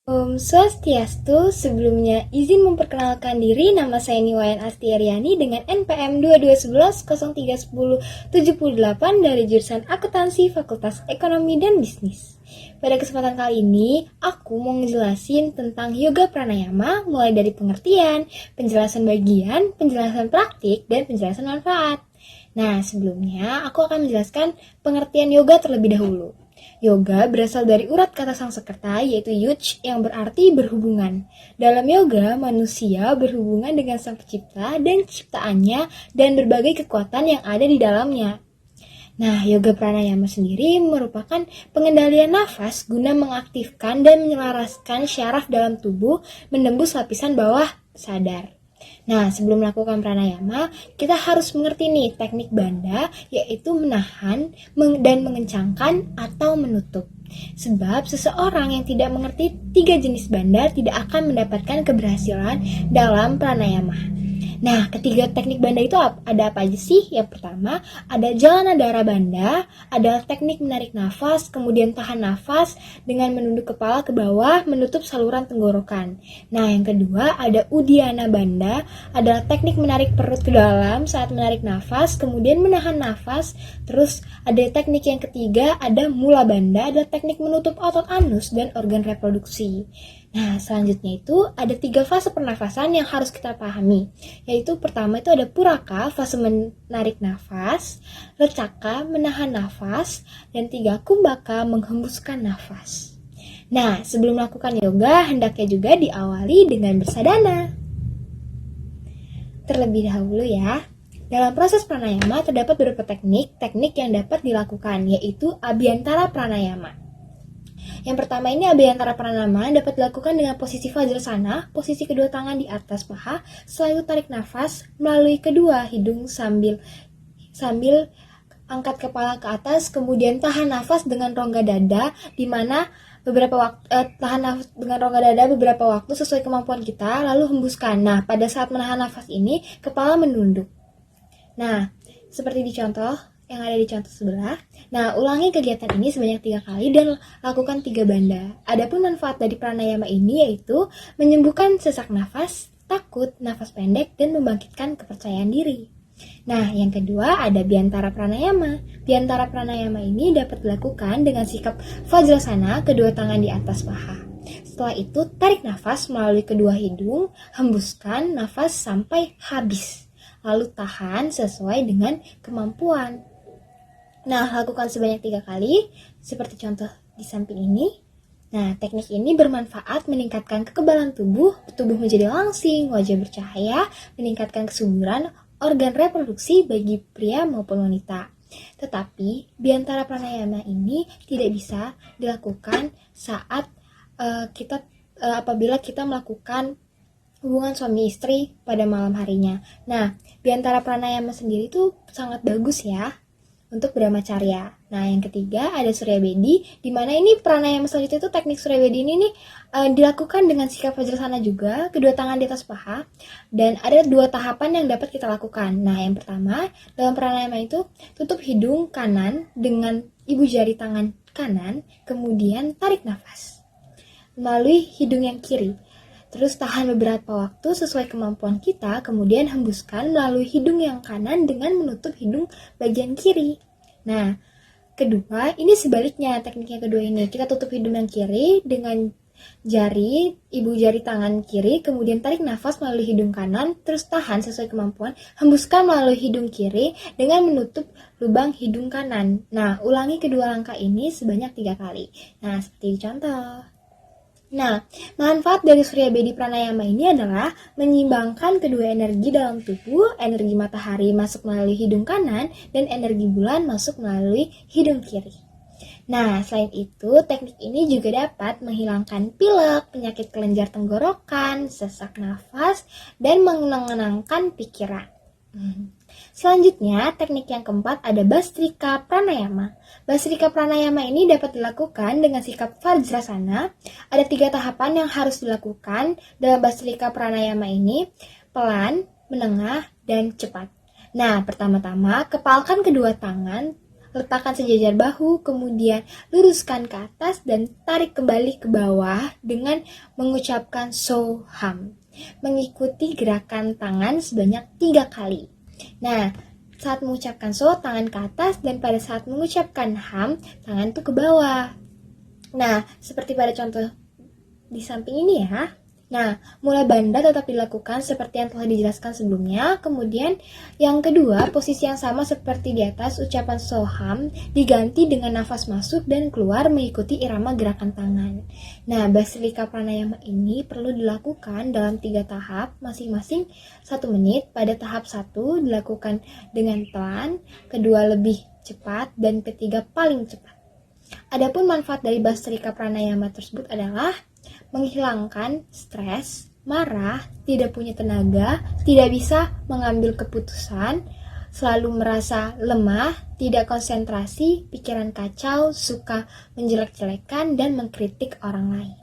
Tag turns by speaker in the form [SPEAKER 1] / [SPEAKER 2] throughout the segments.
[SPEAKER 1] Om Swastiastu, sebelumnya izin memperkenalkan diri, nama saya Niwayan Astiaryani dengan NPM 2211-031078 dari jurusan Akuntansi Fakultas Ekonomi dan Bisnis. Pada kesempatan kali ini, aku mau ngejelasin tentang yoga pranayama mulai dari pengertian, penjelasan bagian, penjelasan praktik, dan penjelasan manfaat. Nah, sebelumnya aku akan menjelaskan pengertian yoga terlebih dahulu. Yoga berasal dari urat kata Sanskerta yaitu yuj yang berarti berhubungan. Dalam yoga, manusia berhubungan dengan Sang Pencipta dan ciptaannya dan berbagai kekuatan yang ada di dalamnya. Nah, yoga pranayama sendiri merupakan pengendalian nafas guna mengaktifkan dan menyelaraskan syaraf dalam tubuh menembus lapisan bawah sadar. Nah, sebelum melakukan pranayama, kita harus mengerti nih teknik banda, yaitu menahan dan mengencangkan atau menutup. Sebab seseorang yang tidak mengerti 3 jenis banda tidak akan mendapatkan keberhasilan dalam pranayama. Nah, ketiga teknik banda itu ada apa aja sih? Yang pertama, ada Jalanadhara banda, adalah teknik menarik nafas, kemudian tahan nafas dengan menunduk kepala ke bawah, menutup saluran tenggorokan. Nah, yang kedua, ada Uddiyana banda, adalah teknik menarik perut ke dalam saat menarik nafas, kemudian menahan nafas. Terus, ada teknik yang ketiga, ada Mula banda, adalah teknik menutup otot anus dan organ reproduksi. Nah, selanjutnya itu ada 3 fase pernafasan yang harus kita pahami, yaitu pertama itu ada Puraka, fase menarik nafas, Recaka, menahan nafas, dan 3 Kumbhaka, menghembuskan nafas. Nah, sebelum melakukan yoga, hendaknya juga diawali dengan bersadana. Terlebih dahulu ya, dalam proses pranayama terdapat beberapa teknik yang dapat dilakukan, yaitu Abhyantara pranayama. Yang pertama ini Abhyantara pranayama dapat dilakukan dengan posisi Vajrasana, posisi kedua tangan di atas paha, setelah itu tarik nafas melalui kedua hidung sambil angkat kepala ke atas, kemudian tahan nafas dengan rongga dada, di mana tahan nafas dengan rongga dada beberapa waktu sesuai kemampuan kita, lalu hembuskan. Nah, pada saat menahan nafas ini, kepala menunduk. Nah, seperti di contoh yang ada di contoh sebelah. Nah, ulangi kegiatan ini sebanyak 3 kali dan lakukan 3 banda. Adapun manfaat dari pranayama ini yaitu menyembuhkan sesak nafas, takut, nafas pendek, dan membangkitkan kepercayaan diri. Nah, yang kedua ada Bhyantara pranayama. Bhyantara pranayama ini dapat dilakukan dengan sikap Vajrasana, kedua tangan di atas paha. Setelah itu, tarik nafas melalui kedua hidung, hembuskan nafas sampai habis. Lalu tahan sesuai dengan kemampuan. Nah, lakukan sebanyak 3 kali, seperti contoh di samping ini. Nah, teknik ini bermanfaat meningkatkan kekebalan tubuh menjadi langsing, wajah bercahaya, meningkatkan kesuburan organ reproduksi bagi pria maupun wanita. Tetapi, Bhyantara pranayama ini tidak bisa dilakukan saat apabila kita melakukan hubungan suami istri pada malam harinya. Nah, Bhyantara pranayama sendiri itu sangat bagus ya untuk brahmacarya. Nah, yang ketiga ada Surya Bedi, di mana ini pranayama selanjutnya itu teknik Surya Bedi ini dilakukan dengan sikap Vajrasana juga, kedua tangan di atas paha, dan ada 2 tahapan yang dapat kita lakukan. Nah, yang pertama, dalam pranayama itu tutup hidung kanan dengan ibu jari tangan kanan, kemudian tarik nafas melalui hidung yang kiri. Terus tahan beberapa waktu sesuai kemampuan kita, kemudian hembuskan melalui hidung yang kanan dengan menutup hidung bagian kiri. Nah, kedua, ini sebaliknya teknik yang kedua ini. Kita tutup hidung yang kiri dengan ibu jari tangan kiri, kemudian tarik nafas melalui hidung kanan, terus tahan sesuai kemampuan, hembuskan melalui hidung kiri dengan menutup lubang hidung kanan. Nah, ulangi kedua langkah ini sebanyak 3 kali. Nah, seperti contoh. Nah, manfaat dari Surya Bedi pranayama ini adalah menyeimbangkan kedua energi dalam tubuh, energi matahari masuk melalui hidung kanan dan energi bulan masuk melalui hidung kiri. Nah, selain itu, teknik ini juga dapat menghilangkan pilek, penyakit kelenjar tenggorokan, sesak nafas, dan menenangkan pikiran. Selanjutnya, teknik yang keempat ada Bhastrika pranayama. Bhastrika pranayama ini dapat dilakukan dengan sikap Vajrasana. Ada 3 tahapan yang harus dilakukan dalam Bhastrika pranayama ini, pelan, menengah, dan cepat. Nah, pertama-tama kepalkan kedua tangan, Letakkan sejajar bahu, kemudian luruskan ke atas dan tarik kembali ke bawah dengan mengucapkan Soham. Mengikuti gerakan tangan sebanyak 3 kali. Nah, saat mengucapkan So, tangan ke atas, dan pada saat mengucapkan Ham, tangan tuh ke bawah. Nah, seperti pada contoh di samping ini ya. Nah, mula banda tetap dilakukan seperti yang telah dijelaskan sebelumnya. Kemudian yang kedua, posisi yang sama seperti di atas, ucapan Soham diganti dengan nafas masuk dan keluar mengikuti irama gerakan tangan. Nah, Basilika Pranayama ini perlu dilakukan dalam 3 tahap, masing-masing 1 menit. Pada tahap 1 dilakukan dengan pelan, kedua lebih cepat, dan ketiga paling cepat. Adapun manfaat dari Basilika Pranayama tersebut adalah menghilangkan stres, marah, tidak punya tenaga, tidak bisa mengambil keputusan, selalu merasa lemah, tidak konsentrasi, pikiran kacau, suka menjelek-jelekan dan mengkritik orang lain.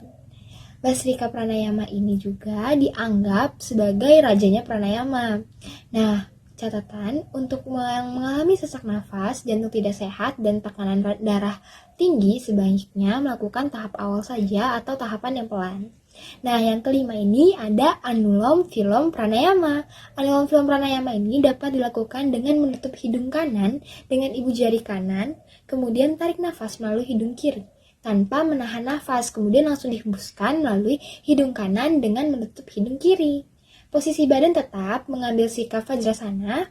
[SPEAKER 1] Basilika Pranayama ini juga dianggap sebagai rajanya pranayama. Nah, catatan untuk yang mengalami sesak nafas, jantung tidak sehat, dan tekanan darah tinggi sebaiknya melakukan tahap awal saja atau tahapan yang pelan. Nah, yang kelima ini ada Anulom Vilom Pranayama. Anulom Vilom Pranayama ini dapat dilakukan dengan menutup hidung kanan dengan ibu jari kanan, kemudian tarik nafas melalui hidung kiri tanpa menahan nafas, kemudian langsung dihembuskan melalui hidung kanan dengan menutup hidung kiri. Posisi badan tetap mengambil sikap Vajrasana,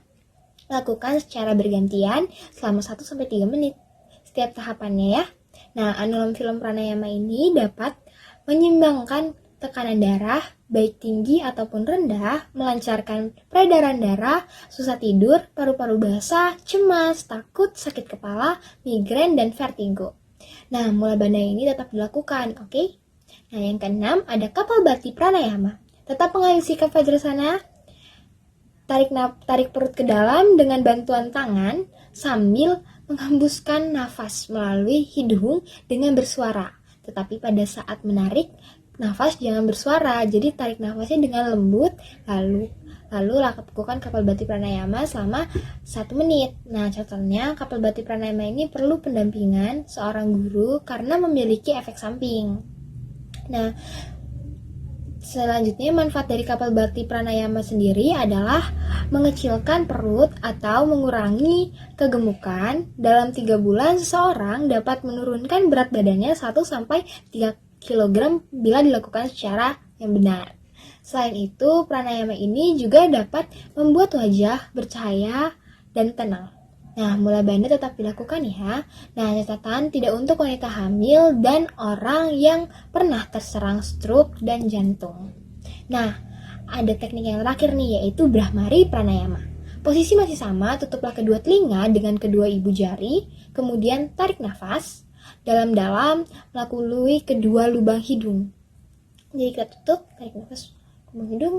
[SPEAKER 1] lakukan secara bergantian selama 1-3 menit setiap tahapannya ya. Nah, Anulom Vilom Pranayama ini dapat menyeimbangkan tekanan darah, baik tinggi ataupun rendah, melancarkan peredaran darah, susah tidur, paru-paru basah, cemas, takut, sakit kepala, migrain, dan vertigo. Nah, mula banda ini tetap dilakukan, oke? Nah, yang keenam ada Kapalbhati Pranayama. Tetap mengambil sikap Vajrasana, tarik perut ke dalam dengan bantuan tangan sambil menghembuskan nafas melalui hidung dengan bersuara. Tetapi pada saat menarik nafas jangan bersuara, jadi tarik nafasnya dengan lembut, lalu lakukan Kapalbhati Pranayama selama 1 menit. Nah, catatannya Kapalbhati Pranayama ini perlu pendampingan seorang guru karena memiliki efek samping. Nah, selanjutnya manfaat dari Kapalbhati Pranayama sendiri adalah mengecilkan perut atau mengurangi kegemukan. Dalam 3 bulan seseorang dapat menurunkan berat badannya 1-3 kg bila dilakukan secara yang benar. Selain itu, pranayama ini juga dapat membuat wajah bercahaya dan tenang. Nah, mula banda tetap dilakukan ya. Nah, catatan tidak untuk wanita hamil dan orang yang pernah terserang stroke dan jantung. Nah, ada teknik yang terakhir nih, yaitu Brahmari Pranayama. Posisi masih sama, tutuplah kedua telinga dengan kedua ibu jari, kemudian tarik nafas dalam-dalam melalui kedua lubang hidung. Jadi kita tutup, tarik nafas lubang hidung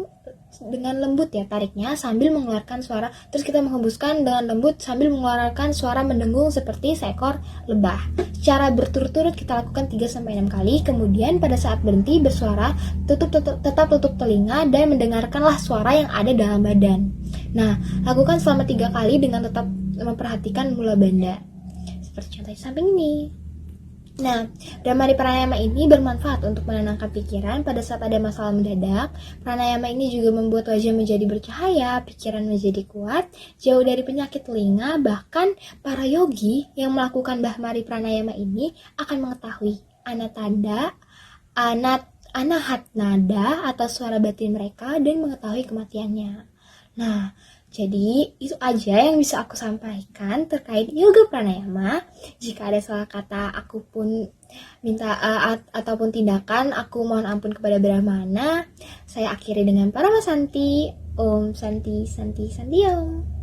[SPEAKER 1] dengan lembut ya, tariknya sambil mengeluarkan suara, terus kita menghembuskan dengan lembut sambil mengeluarkan suara mendengung seperti seekor lebah. Secara berturut-turut kita lakukan 3-6 kali, kemudian pada saat berhenti bersuara, tetap tutup telinga dan mendengarkanlah suara yang ada dalam badan. Nah, lakukan selama 3 kali dengan tetap memperhatikan mula banda. Seperti contoh di samping ini. Nah, Brahmari Pranayama ini bermanfaat untuk menenangkan pikiran pada saat ada masalah mendadak. Pranayama ini juga membuat wajah menjadi bercahaya, pikiran menjadi kuat, jauh dari penyakit telinga. Bahkan para yogi yang melakukan Brahmari Pranayama ini akan mengetahui anahat nada atau suara batin mereka dan mengetahui kematiannya. Nah, jadi itu aja yang bisa aku sampaikan terkait yoga pranayama. Jika ada salah kata aku pun ataupun tindakan, aku mohon ampun kepada Brahmana. Saya akhiri dengan Paramasanti. Om Santi Santi Santi Om.